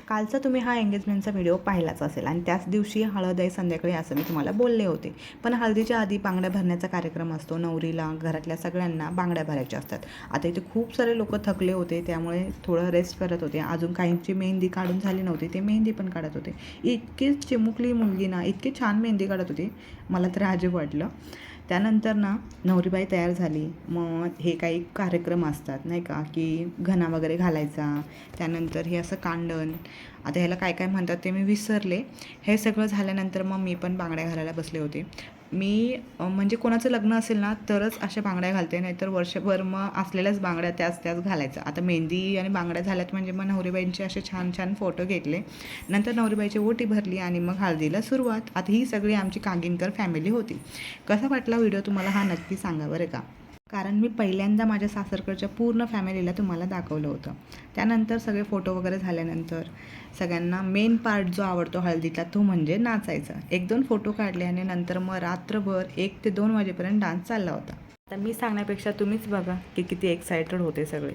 कालचा तुम्ही हा एंगेजमेंटचा व्हिडिओ पाहिलाच असेल आणि त्याच दिवशी हळद आहे संध्याकाळी असं मी तुम्हाला बोलले होते. पण हळदीच्या आधी बांगड्या भरण्याचा कार्यक्रम असतो. नवरीला घरातल्या सगळ्यांना बांगड्या भरायच्या असतात. आता इथे खूप सारे लोक थकले होते, त्यामुळे थोडं रेस्ट करत होते. अजून काहींची मेहंदी काढून झाली नव्हती, ते मेहंदी पण काढत होते. इतकी चिमुकली मुलगी ना, इतकी छान मेहंदी काढत होती, मला तर अजब वाटलं. त्यानंतर ना नवरीबाई तयार झाली. मग हे काही कार्यक्रम असतात नाही का, की घना वगैरे घालायचा, त्यानंतर हे असं कांडण, आता ह्याला काय काय म्हणतात ते मी विसरले. हे सगळं झाल्यानंतर मग मी पण बांगड्या घालायला बसले होते. मी म्हणजे कोणाचं लग्न असेल ना तरच अशा बांगड्या घालते, नाहीतर वर्षभर मग असलेल्याच बांगड्या त्याच घालायचं. आता मेहंदी आणि बांगड्या झाल्यात म्हणजे मग नवरीबाईंचे असे छान छान फोटो घेतले. नंतर नवरीबाईची ओटी भरली आणि मग हळदीला सुरुवात. आता ही सगळी आमची कांगिनकर फॅमिली होती. कसा वाटला व्हिडिओ तुम्हाला हा नक्की सांगा बरं का, कारण मी पहिल्यांदा माझ्या सासरकडच्या पूर्ण फॅमिलीला तुम्हाला दाखवलं होतं. त्यानंतर सगळे फोटो वगैरे झाल्यानंतर सगळ्यांना मेन पार्ट जो आवडतो हळदीतला तो म्हणजे नाचायचं. 1-2 फोटो काढले आणि नंतर मग रात्रभर 1 ते 2 वाजेपर्यंत डान्स चालला होता. आता मी सांगण्यापेक्षा तुम्हीच बघा की किती एक्सायटेड होते सगळे.